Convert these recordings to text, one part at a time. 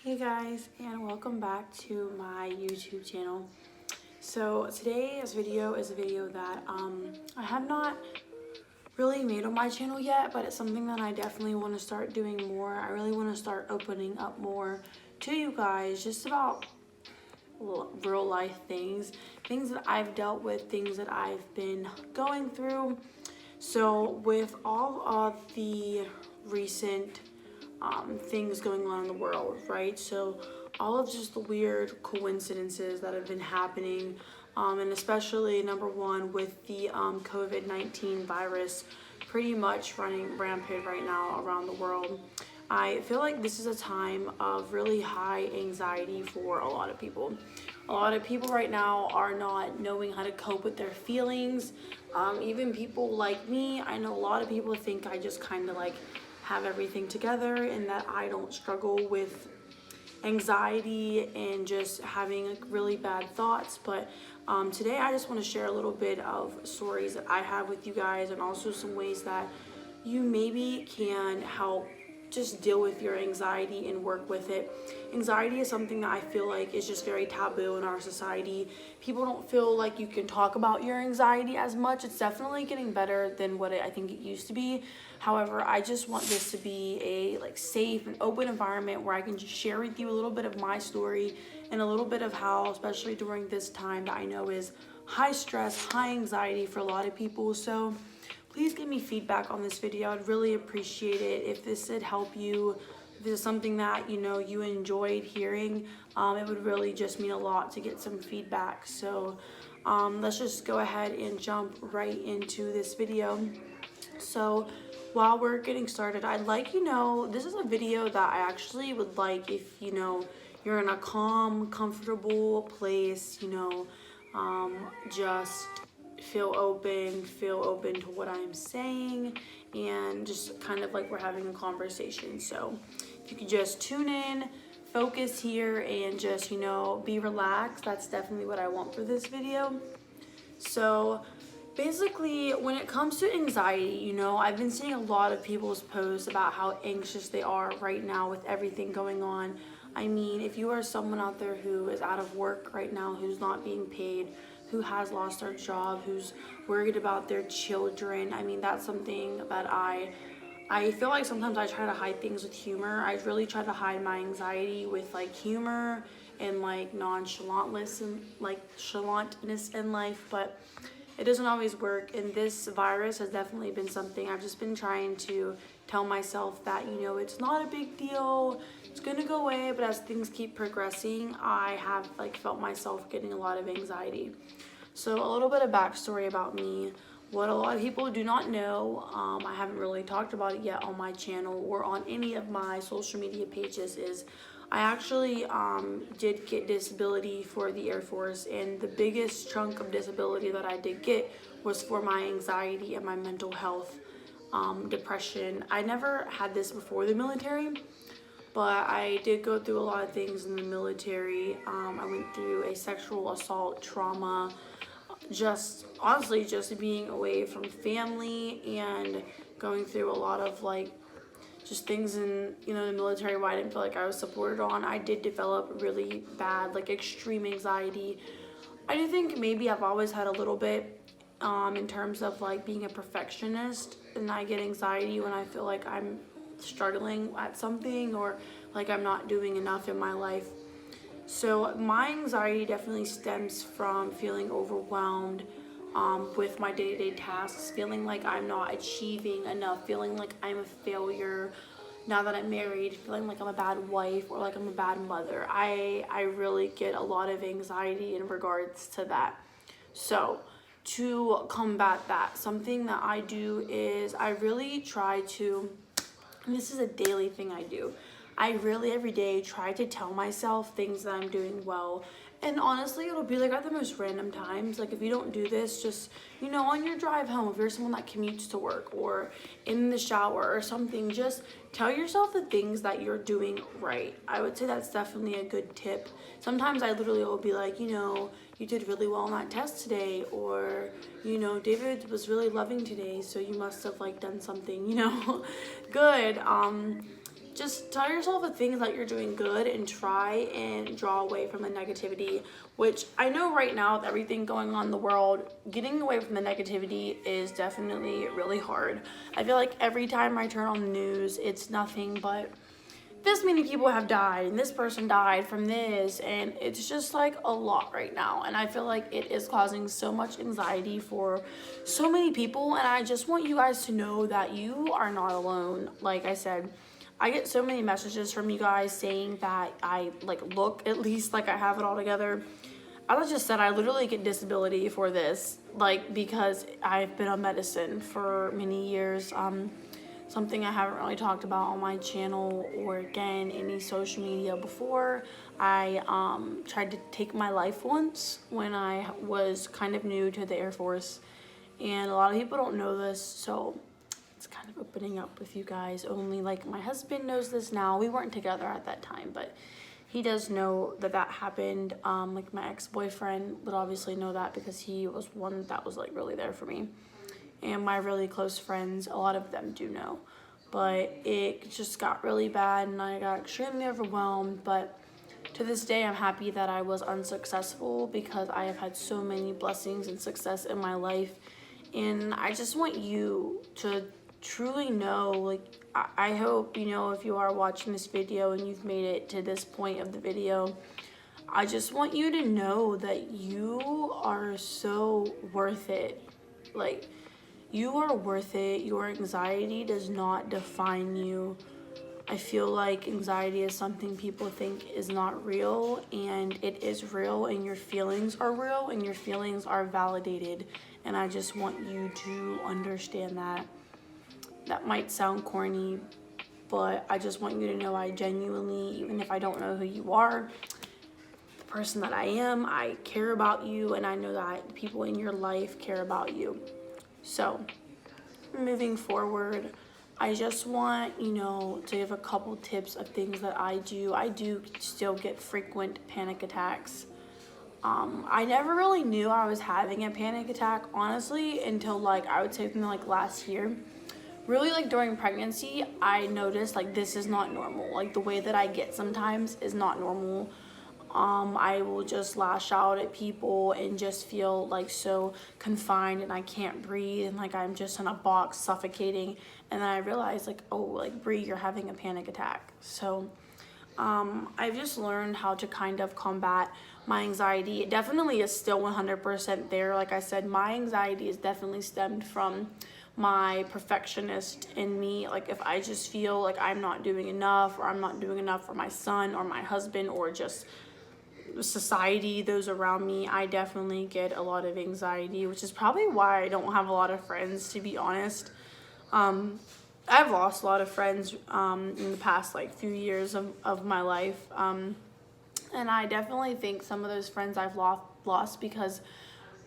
Hey guys, and welcome back to my YouTube channel. So today's video is a video that I have not really made on my channel yet, but it's something that I definitely want to start doing more. I really want to start opening up more to you guys just about real life things that I've dealt with, things that I've been going through. So with all of the recent things going on in the world, right? So all of just the weird coincidences that have been happening, and especially number one with the COVID-19 virus pretty much running rampant right now around the world. I feel like this is a time of really high anxiety for a lot of people. A lot of people right now are not knowing how to cope with their feelings. Even people like me, I know a lot of people think I just kind of like have everything together and that I don't struggle with anxiety and just having like really bad thoughts. But today I just want to share a little bit of stories that I have with you guys, and also some ways that you maybe can help just deal with your anxiety and work with it. Anxiety is something that I feel like is just very taboo in our society. People don't feel like you can talk about your anxiety as much. It's definitely getting better than what I think it used to be. However, I just want this to be a safe and open environment where I can just share with you a little bit of my story and a little bit of how, especially during this time that I know is high stress, high anxiety for a lot of people. So please give me feedback on this video. I'd really appreciate it if this would help you. If this is something that you enjoyed hearing, it would really just mean a lot to get some feedback. So let's just go ahead and jump right into this video. So while we're getting started, I'd like this is a video that I actually would like if you're in a calm, comfortable place, just feel open to what I'm saying, and just kind of like we're having a conversation. So if you could just tune in, focus here, and just be relaxed, that's definitely what I want for this video. So basically, when it comes to anxiety, I've been seeing a lot of people's posts about how anxious they are right now with everything going on. I mean, if you are someone out there who is out of work right now, who's not being paid, who has lost their job, who's worried about their children, I mean, that's something that I feel like sometimes I try to hide things with humor. I really try to hide my anxiety with like humor and like nonchalantness in life, but it doesn't always work. And this virus has definitely been something I've just been trying to tell myself that it's not a big deal, it's gonna go away. But as things keep progressing, I have felt myself getting a lot of anxiety. So a little bit of backstory about me. What a lot of people do not know, I haven't really talked about it yet on my channel or on any of my social media pages, is I actually did get disability for the Air Force, and the biggest chunk of disability that I did get was for my anxiety and my mental health, depression. I never had this before the military, but I did go through a lot of things in the military. I went through a sexual assault trauma, just honestly just being away from family and going through a lot of just things in the military where I didn't feel like I was supported on. I did develop really bad extreme anxiety. I do think maybe I've always had a little bit in terms of being a perfectionist, and I get anxiety when I feel like I'm struggling at something or I'm not doing enough in my life. So my anxiety definitely stems from feeling overwhelmed with my day-to-day tasks, feeling like I'm not achieving enough, feeling like I'm a failure now that I'm married, feeling like I'm a bad wife or like I'm a bad mother. I really get a lot of anxiety in regards to that. So to combat that, something that I do is I really try to, and this is a daily thing I do, I really every day try to tell myself things that I'm doing well. And honestly, it'll be at the most random times. If you don't do this, just, on your drive home, if you're someone that commutes to work or in the shower or something, just tell yourself the things that you're doing right. I would say that's definitely a good tip. Sometimes I literally will be like, you did really well on that test today, or, David was really loving today, so you must have done something, good. just tell yourself the things that you're doing good and try and draw away from the negativity, which I know right now with everything going on in the world, getting away from the negativity is definitely really hard. I feel like every time I turn on the news, it's nothing but this many people have died and this person died from this, and it's just like a lot right now, and I feel like it is causing so much anxiety for so many people, and I just want you guys to know that you are not alone. Like I said, I get so many messages from you guys saying that I like look at least like I have it all together. As I just said, I literally get disability for this, like, because I've been on medicine for many years. Something I haven't really talked about on my channel or again any social media before. I tried to take my life once when I was kind of new to the Air Force, and a lot of people don't know this, so it's kind of opening up with you guys. Only like my husband knows this now. We weren't together at that time, but he does know that that happened. Like my ex-boyfriend would obviously know that because he was one that was like really there for me. And my really close friends, a lot of them do know. But it just got really bad and I got extremely overwhelmed. But to this day, I'm happy that I was unsuccessful because I have had so many blessings and success in my life. And I just want you to truly know, like, I hope, you know, if you are watching this video and you've made it to this point of the video, I just want you to know that you are so worth it. Like, you are worth it. Your anxiety does not define you. I feel like anxiety is something people think is not real, and it is real, and your feelings are real, and your feelings are validated. And I just want you to understand that. That might sound corny, but I just want you to know I genuinely, even if I don't know who you are, the person that I am, I care about you, and I know that people in your life care about you. So, moving forward, I just want, you know, to give a couple tips of things that I do. I do still get frequent panic attacks. I never really knew I was having a panic attack, honestly, until like, I would say something like last year. Really, like during pregnancy, I noticed like this is not normal. Like the way that I get sometimes is not normal. I will just lash out at people and just feel like so confined and I can't breathe and like I'm just in a box suffocating. And then I realized like, oh, like Bree, you're having a panic attack. So I've just learned how to kind of combat my anxiety. It definitely is still 100% there. Like I said, my anxiety is definitely stemmed from my perfectionist in me. Like if I just feel like I'm not doing enough, or I'm not doing enough for my son or my husband or just society, those around me, I definitely get a lot of anxiety, which is probably why I don't have a lot of friends, to be honest. I've lost a lot of friends in the past like few years of my life, and I definitely think some of those friends I've lost because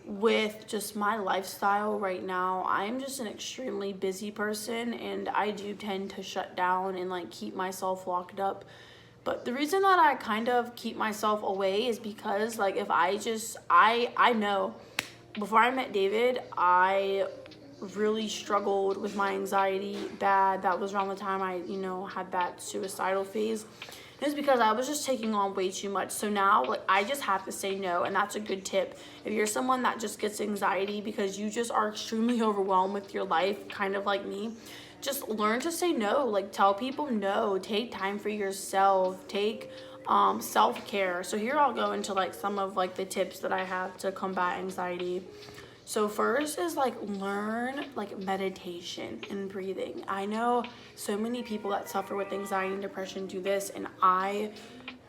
with just my lifestyle right now, I'm just an extremely busy person, and I do tend to shut down and like keep myself locked up. But the reason that I kind of keep myself away is because like if I know before I met David, I really struggled with my anxiety bad. That was around the time I, you know, had that suicidal phase. It was because I was just taking on way too much. So now, like, I just have to say no, and that's a good tip. If you're someone that just gets anxiety because you just are extremely overwhelmed with your life, kind of like me, just learn to say no. Like, tell people no. Take time for yourself. Take self-care. So here I'll go into, like, some of, like, the tips that I have to combat anxiety. So first is like learn like meditation and breathing. I know so many people that suffer with anxiety and depression do this, and I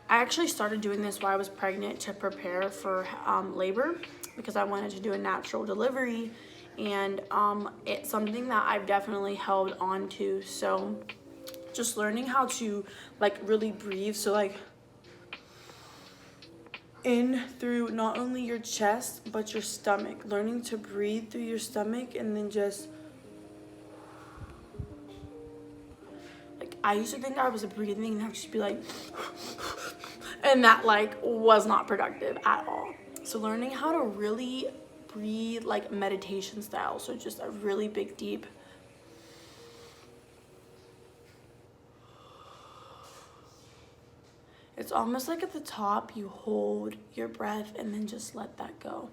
actually started doing this while I was pregnant to prepare for labor because I wanted to do a natural delivery, and it's something that I've definitely held on to. So just learning how to like really breathe. So like in through not only your chest but your stomach, learning to breathe through your stomach, and then just like I used to think I was breathing and I would just be like and that like was not productive at all. So learning how to really breathe like meditation style, so just a really big deep It's almost like at the top you hold your breath and then just let that go.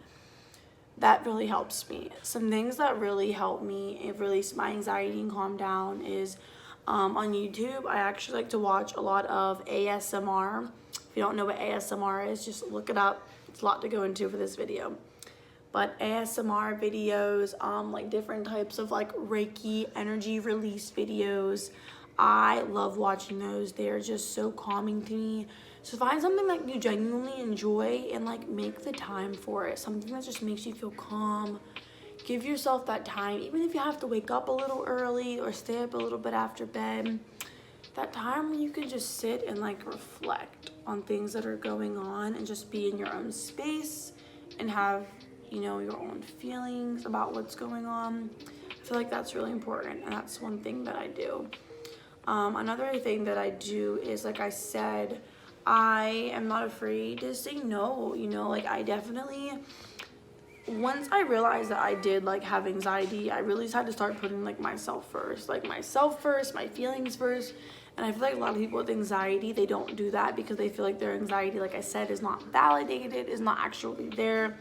That really helps me. Some things that really help me release my anxiety and calm down is on YouTube. I actually like to watch a lot of ASMR. If you don't know what ASMR is, just look it up. It's a lot to go into for this video. But ASMR videos, like different types of like Reiki energy release videos. I love watching those. They're just so calming to me. So find something that you genuinely enjoy and like make the time for it. Something that just makes you feel calm. Give yourself that time, even if you have to wake up a little early or stay up a little bit after bed. That time where you can just sit and like reflect on things that are going on and just be in your own space and have, you know, your own feelings about what's going on. I feel like that's really important, and that's one thing that I do. Another thing that I do is, like I said, I am not afraid to say no. You know, like I definitely, once I realized that I did like have anxiety, I really had to start putting like myself first, my feelings first. And I feel like a lot of people with anxiety, they don't do that because they feel like their anxiety, like I said, is not validated, is not actually there.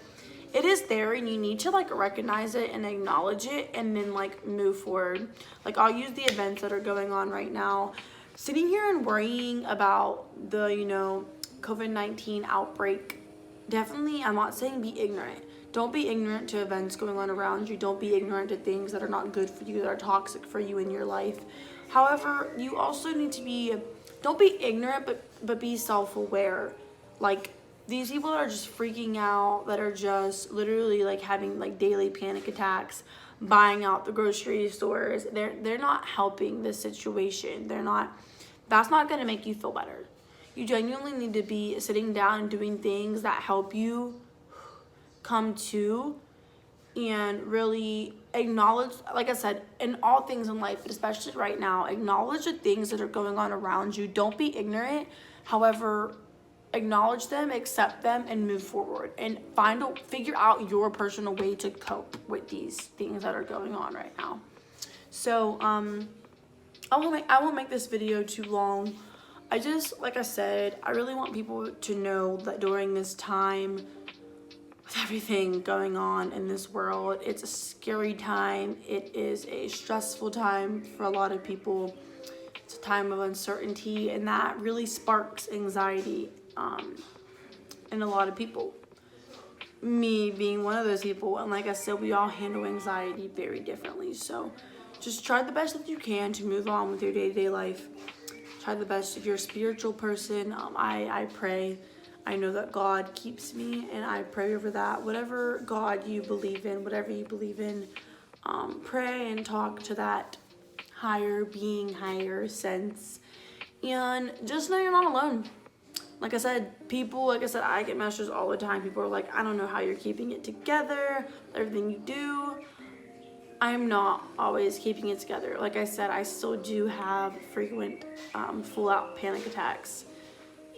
It is there, and you need to like recognize it and acknowledge it and then like move forward. Like I'll use the events that are going on right now. Sitting here and worrying about the, you know, COVID-19 outbreak, definitely, I'm not saying be ignorant. Don't be ignorant to events going on around you. Don't be ignorant to things that are not good for you, that are toxic for you in your life. However, you also need to be, don't be ignorant, but be self-aware. Like, these people that are just freaking out, that are just literally like having like daily panic attacks, buying out the grocery stores, they're not helping the situation. That's not going to make you feel better. You genuinely need to be sitting down and doing things that help you come to and really acknowledge, like I said, in all things in life, but especially right now, acknowledge the things that are going on around you. Don't be ignorant. However, acknowledge them, accept them, and move forward, and figure out your personal way to cope with these things that are going on right now. So I won't make this video too long. I just, like I said, I really want people to know that during this time, with everything going on in this world, it's a scary time. It is a stressful time for a lot of people. It's a time of uncertainty, and that really sparks anxiety in a lot of people. Me being one of those people, and like I said, we all handle anxiety very differently. So just try the best that you can to move on with your day-to-day life. Try the best. If you're a spiritual person, I pray. I know that God keeps me, and I pray over that. Whatever God you believe in, pray and talk to that higher being, higher sense, and just know you're not alone. Like I said, I get messages all the time. People are like, I don't know how you're keeping it together, everything you do. I'm not always keeping it together. Like I said, I still do have frequent full-out panic attacks.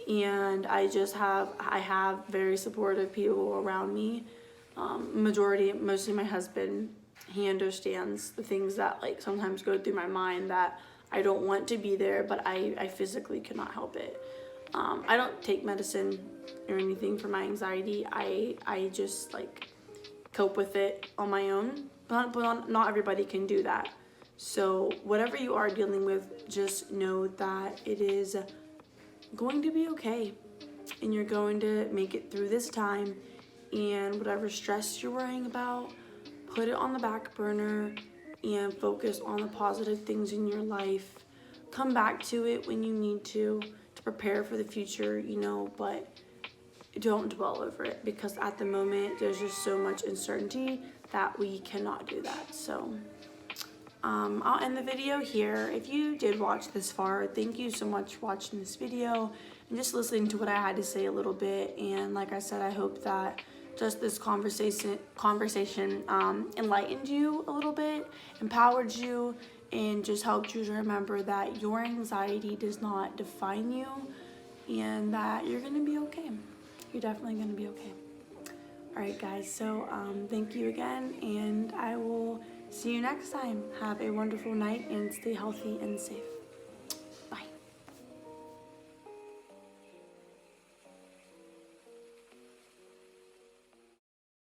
And I have very supportive people around me. Mostly my husband. He understands the things that like sometimes go through my mind that I don't want to be there, but I physically cannot help it. I don't take medicine or anything for my anxiety. I just like cope with it on my own. But not everybody can do that. So whatever you are dealing with, just know that it is going to be okay, and you're going to make it through this time. And whatever stress you're worrying about, put it on the back burner and focus on the positive things in your life. Come back to it when you need to prepare for the future, you know, but don't dwell over it, because at the moment there's just so much uncertainty that we cannot do that. So I'll end the video here. If you did watch this far, thank you so much for watching this video and just listening to what I had to say a little bit. And like I said, I hope that just this conversation enlightened you a little bit, empowered you, and just helped you to remember that your anxiety does not define you, and that you're gonna be okay. You're definitely gonna be okay. All right, guys, so thank you again, and I will see you next time. Have a wonderful night and stay healthy and safe.